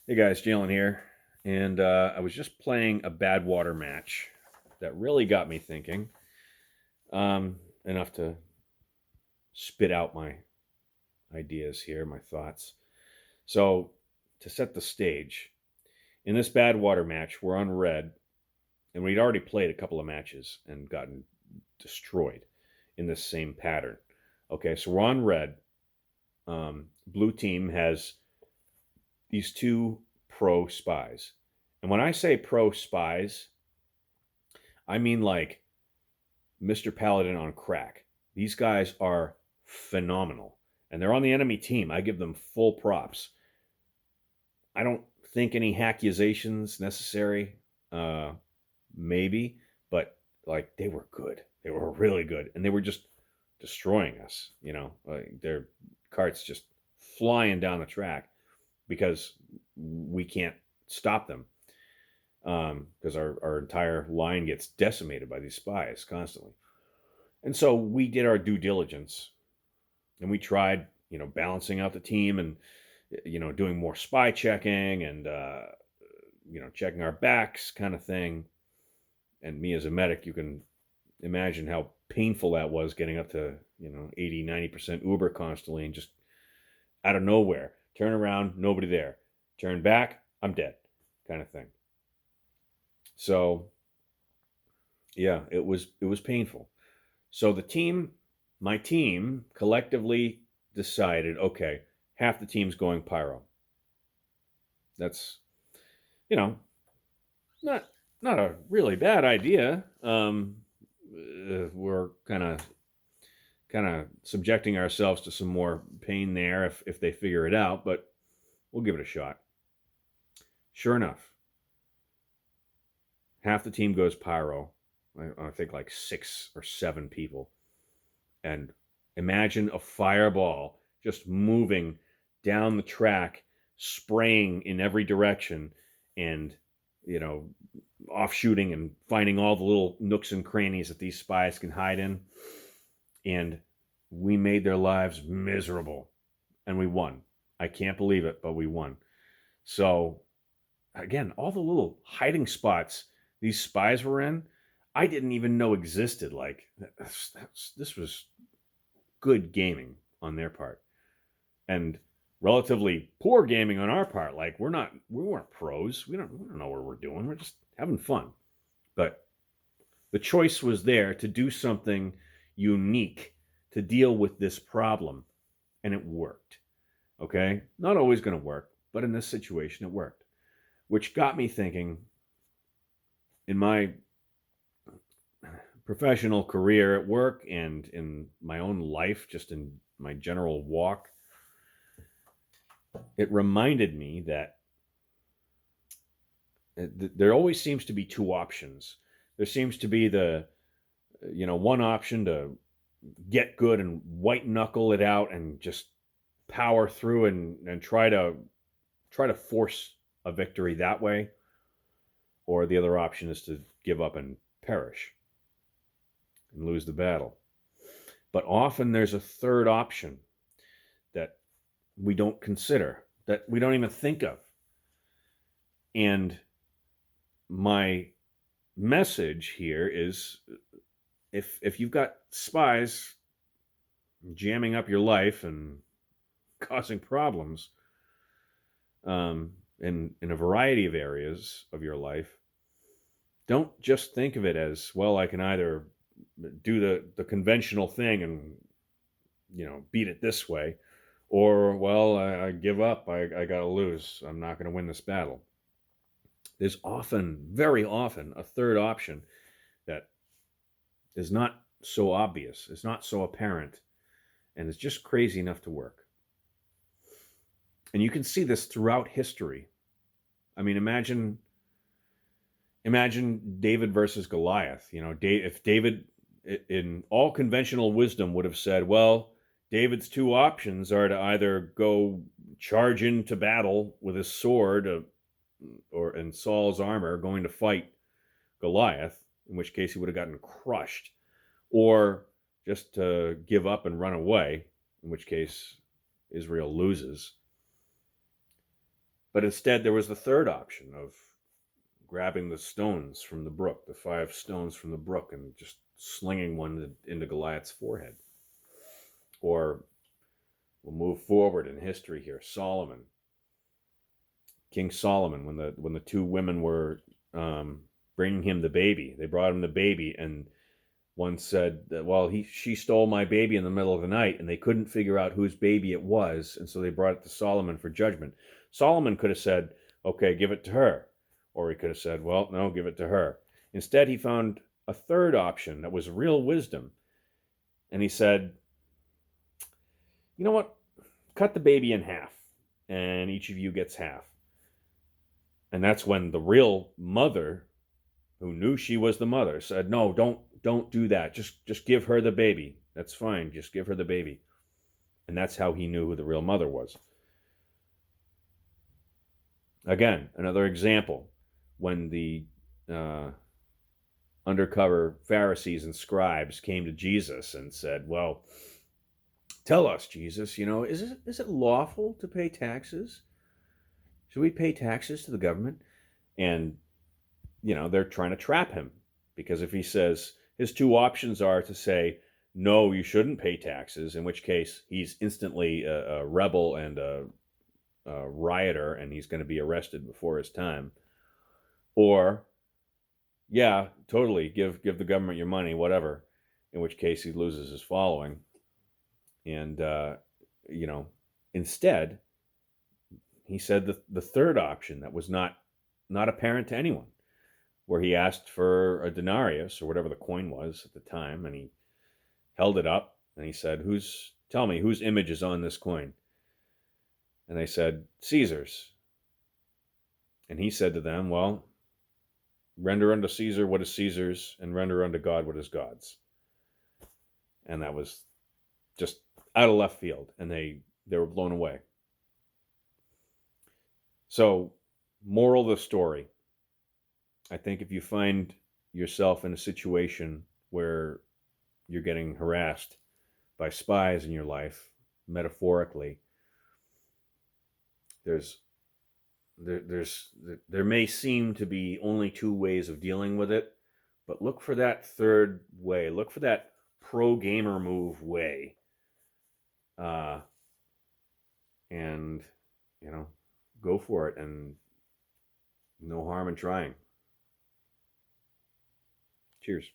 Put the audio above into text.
Hey guys, Jalen here, and I was just playing a Badwater match that really got me thinking, enough to spit out my ideas here, my thoughts. So, to set the stage, in this Badwater match, we're on red, and we'd already played a couple of matches and gotten destroyed in this same pattern. Okay, so we're on red. Blue team has these two pro spies. And when I say pro spies, I mean like Mr. Paladin on crack. These guys are phenomenal. And they're on the enemy team. I give them full props. I don't think any accusations necessary. Uh, maybe, but like they were good. They were really good. And they were just destroying us. Like their carts just flying down the track because we can't stop them because our entire line gets decimated by these spies constantly. And so we did our due diligence and we tried, balancing out the team and, doing more spy checking and, checking our backs kind of thing. And me as a medic, you can imagine how painful that was getting up to, 80, 90% Uber constantly and just out of nowhere. Turn around, nobody there. Turn back, I'm dead, kind of thing. So, yeah, it was painful. So my team collectively decided, okay, half the team's going pyro. That's, you know, not not a really bad idea. We're kind of subjecting ourselves to some more pain there if they figure it out, but we'll give it a shot. Sure enough, half the team goes pyro. I think like 6 or 7 people. And imagine a fireball just moving down the track, spraying in every direction, and you know, offshooting and finding all the little nooks and crannies that these spies can hide in. And we made their lives miserable, and we won. I can't believe it, but we won. So again, all the little hiding spots these spies were in, I didn't even know existed. Like this was good gaming on their part, and relatively poor gaming on our part. Like we weren't pros. We don't know what we're doing. We're just having fun. But the choice was there to do something unique to deal with this problem, and it worked. Okay, not always going to work, but in this situation, it worked, which got me thinking. In my professional career at work and in my own life, just in my general walk, it reminded me that there always seems to be two options. There seems to be the, one option to get good and white knuckle it out and just power through and try to force a victory that way, or the other option is to give up and perish and lose the battle. But often there's a third option that we don't consider, that we don't even think of. And my message here is, if you've got spies jamming up your life and causing problems in a variety of areas of your life, don't just think of it as, well, I can either do the conventional thing and beat it this way, or, well, I give up. I gotta lose. I'm not going to win this battle. There's often, very often, a third option that is not so obvious, it's not so apparent, and it's just crazy enough to work. And you can see this throughout history. I mean, imagine David versus Goliath. If David, in all conventional wisdom, would have said, well, David's two options are to either go charge into battle with his sword, or in Saul's armor, going to fight Goliath, in which case he would have gotten crushed, or just to give up and run away, in which case Israel loses. But instead, there was the third option of grabbing the stones from the brook, the 5 stones from the brook, and just slinging one into Goliath's forehead. Or we'll move forward in history here. Solomon, King Solomon, when the 2 women were bringing him the baby, they brought him the baby, and one said that, well, she stole my baby in the middle of the night, and they couldn't figure out whose baby it was, and so they brought it to Solomon for judgment. Solomon could have said, okay, give it to her. Or he could have said, well, no, give it to her. Instead, he found a third option that was real wisdom. And he said, you know what? Cut the baby in half, and each of you gets half. And that's when the real mother, who knew she was the mother, said, no, don't do that. Just give her the baby. That's fine. Just give her the baby. And that's how he knew who the real mother was. Again, another example. When the undercover Pharisees and scribes came to Jesus and said, well, tell us, Jesus, is it lawful to pay taxes? Should we pay taxes to the government? And, they're trying to trap him. Because if he says, his 2 options are to say, no, you shouldn't pay taxes, in which case he's instantly a rebel and a rioter, and he's going to be arrested before his time. Or, yeah, totally, give the government your money, whatever, in which case he loses his following. And, instead, he said the third option that was not apparent to anyone, where he asked for a denarius, or whatever the coin was at the time, and he held it up, and he said, tell me, whose image is on this coin? And they said, Caesar's. And he said to them, well, render unto Caesar what is Caesar's, and render unto God what is God's. And that was just out of left field, and they were blown away. So, moral of the story, I think if you find yourself in a situation where you're getting harassed by spies in your life, metaphorically, there may seem to be only 2 ways of dealing with it, but look for that third way. Look for that pro gamer move way. And, go for it, and no harm in trying. Cheers.